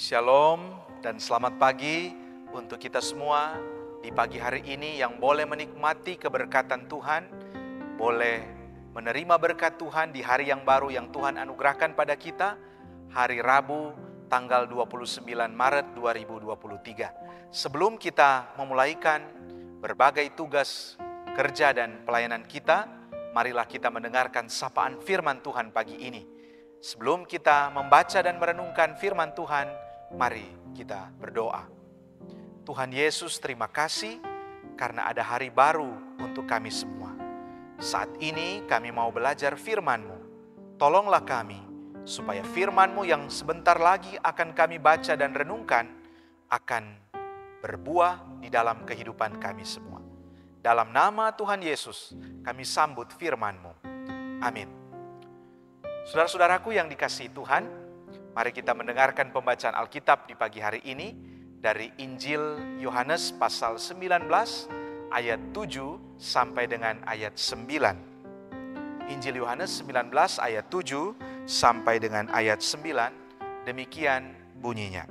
Shalom dan selamat pagi untuk kita semua di pagi hari ini yang boleh menikmati keberkatan Tuhan, boleh menerima berkat Tuhan di hari yang baru yang Tuhan anugerahkan pada kita, hari Rabu tanggal 29 Maret 2023. Sebelum kita memulaikan berbagai tugas kerja dan pelayanan kita, marilah kita mendengarkan sapaan firman Tuhan pagi ini. Sebelum kita membaca dan merenungkan firman Tuhan, mari kita berdoa. Tuhan Yesus, terima kasih karena ada hari baru untuk kami semua. Saat ini kami mau belajar firman-Mu. Tolonglah kami supaya firman-Mu yang sebentar lagi akan kami baca dan renungkan akan berbuah di dalam kehidupan kami semua. Dalam nama Tuhan Yesus, kami sambut firman-Mu. Amin. Saudara-saudaraku yang dikasihi Tuhan, mari kita mendengarkan pembacaan Alkitab di pagi hari ini dari Injil Yohanes pasal 19 ayat 7 sampai dengan ayat 9. Injil Yohanes 19 ayat 7 sampai dengan ayat 9, demikian bunyinya.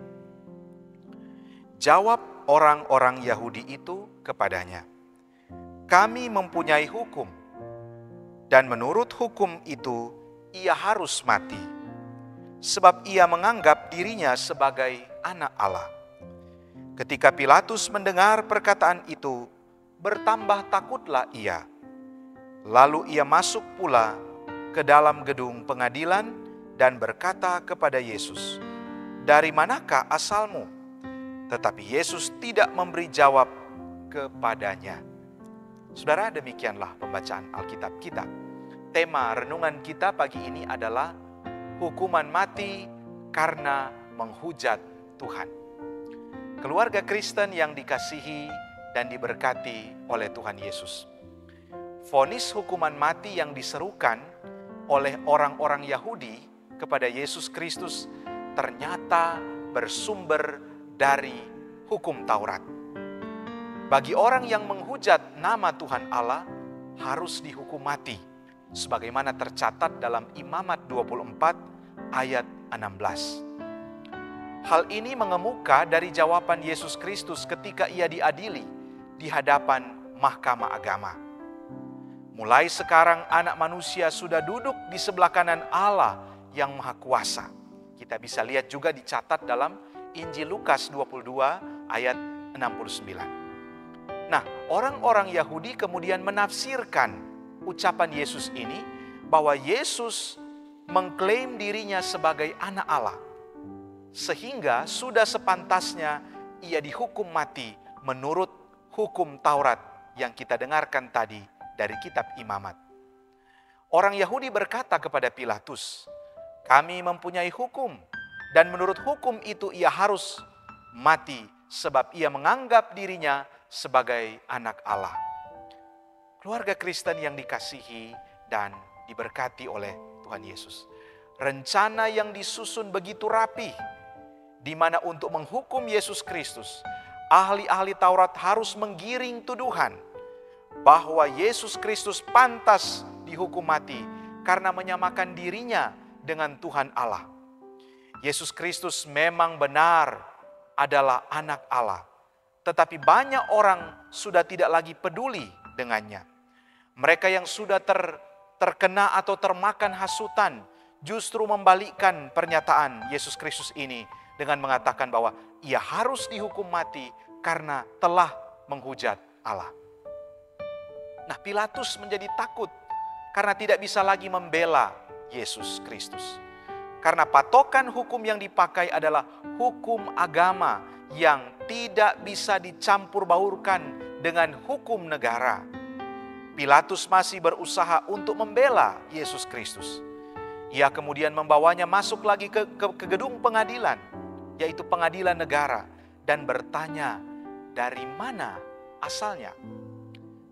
Jawab orang-orang Yahudi itu kepadanya, "Kami mempunyai hukum, dan menurut hukum itu ia harus mati, sebab ia menganggap dirinya sebagai anak Allah." Ketika Pilatus mendengar perkataan itu, bertambah takutlah ia. Lalu ia masuk pula ke dalam gedung pengadilan dan berkata kepada Yesus, "Dari manakah asalmu?" Tetapi Yesus tidak memberi jawab kepadanya. Saudara, demikianlah pembacaan Alkitab kita. Tema renungan kita pagi ini adalah hukuman mati karena menghujat Tuhan. Keluarga Kristen yang dikasihi dan diberkati oleh Tuhan Yesus. Vonis hukuman mati yang diserukan oleh orang-orang Yahudi kepada Yesus Kristus ternyata bersumber dari hukum Taurat. Bagi orang yang menghujat nama Tuhan Allah harus dihukum mati, sebagaimana tercatat dalam Imamat 24 ayat 16. Hal ini mengemuka dari jawaban Yesus Kristus ketika ia diadili di hadapan Mahkamah Agama. Mulai sekarang anak manusia sudah duduk di sebelah kanan Allah yang Maha Kuasa. Kita bisa lihat juga dicatat dalam Injil Lukas 22 ayat 69. Nah, orang-orang Yahudi kemudian menafsirkan ucapan Yesus ini bahwa Yesus mengklaim dirinya sebagai anak Allah, sehingga sudah sepantasnya ia dihukum mati menurut hukum Taurat yang kita dengarkan tadi dari kitab Imamat. Orang Yahudi berkata kepada Pilatus, "Kami mempunyai hukum, dan menurut hukum itu ia harus mati sebab ia menganggap dirinya sebagai anak Allah." Keluarga Kristen yang dikasihi dan diberkati oleh Tuhan Yesus. Rencana yang disusun begitu rapi, di mana untuk menghukum Yesus Kristus, ahli-ahli Taurat harus menggiring tuduhan bahwa Yesus Kristus pantas dihukum mati karena menyamakan dirinya dengan Tuhan Allah. Yesus Kristus memang benar adalah anak Allah, tetapi banyak orang sudah tidak lagi peduli dengannya. Mereka yang sudah terkena atau termakan hasutan justru membalikkan pernyataan Yesus Kristus ini dengan mengatakan bahwa ia harus dihukum mati karena telah menghujat Allah. Nah, Pilatus menjadi takut karena tidak bisa lagi membela Yesus Kristus. Karena patokan hukum yang dipakai adalah hukum agama yang tidak bisa dicampur baurkan dengan hukum negara. Pilatus masih berusaha untuk membela Yesus Kristus. Ia kemudian membawanya masuk lagi ke gedung pengadilan, yaitu pengadilan negara, dan bertanya dari mana asalnya.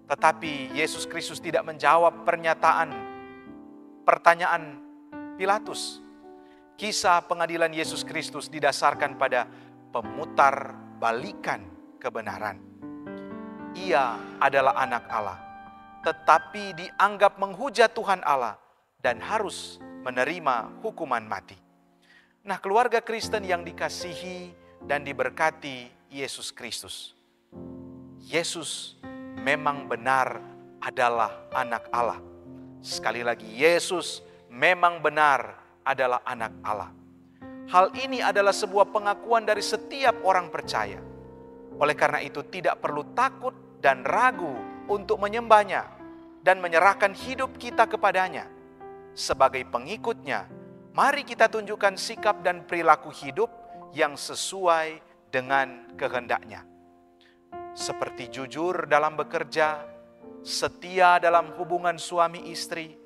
Tetapi Yesus Kristus tidak menjawab pertanyaan Pilatus. Kisah pengadilan Yesus Kristus didasarkan pada pemutarbalikan kebenaran. Ia adalah anak Allah, tetapi dianggap menghujat Tuhan Allah dan harus menerima hukuman mati. Nah, keluarga Kristen yang dikasihi dan diberkati Yesus Kristus, Yesus memang benar adalah anak Allah. Sekali lagi, Yesus memang benar adalah anak Allah. Hal ini adalah sebuah pengakuan dari setiap orang percaya. Oleh karena itu, tidak perlu takut dan ragu untuk menyembahnya dan menyerahkan hidup kita kepadanya. Sebagai pengikutnya, mari kita tunjukkan sikap dan perilaku hidup yang sesuai dengan kehendaknya. Seperti jujur dalam bekerja, setia dalam hubungan suami istri,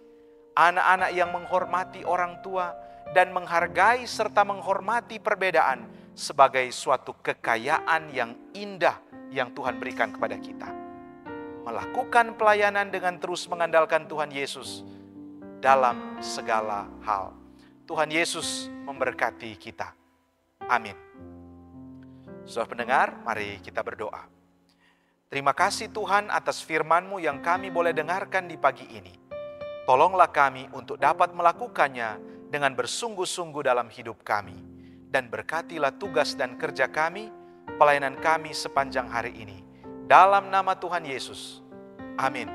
anak-anak yang menghormati orang tua, dan menghargai serta menghormati perbedaan sebagai suatu kekayaan yang indah yang Tuhan berikan kepada kita. Melakukan pelayanan dengan terus mengandalkan Tuhan Yesus dalam segala hal. Tuhan Yesus memberkati kita. Amin. Saudara pendengar, mari kita berdoa. Terima kasih Tuhan atas firman-Mu yang kami boleh dengarkan di pagi ini. Tolonglah kami untuk dapat melakukannya dengan bersungguh-sungguh dalam hidup kami. Dan berkatilah tugas dan kerja kami, pelayanan kami sepanjang hari ini. Dalam nama Tuhan Yesus. Amin.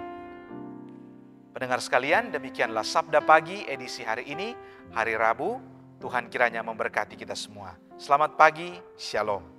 Pendengar sekalian, demikianlah Sabda Pagi edisi hari ini, hari Rabu. Tuhan kiranya memberkati kita semua. Selamat pagi, Shalom.